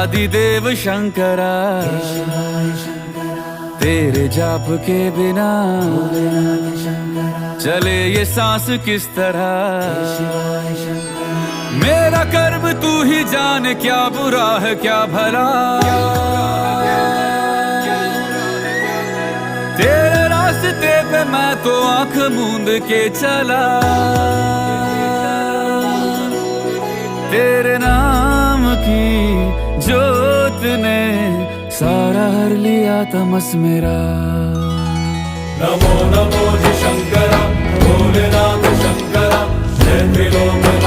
आदिदेव शंकरा, तेरे जाप के बिना चले ये सांस किस तरह। मेरा कर्म तू ही जाने, क्या बुरा है क्या भला। तेरे रास्ते पे मैं तो आंख मूंद के चला, तेरे नाम की जोत ने सारा हर लिया तमस मेरा। नमो नमो जी शंकरा, भोलेनाथ शंकरा, जय त्रिलोकनाथ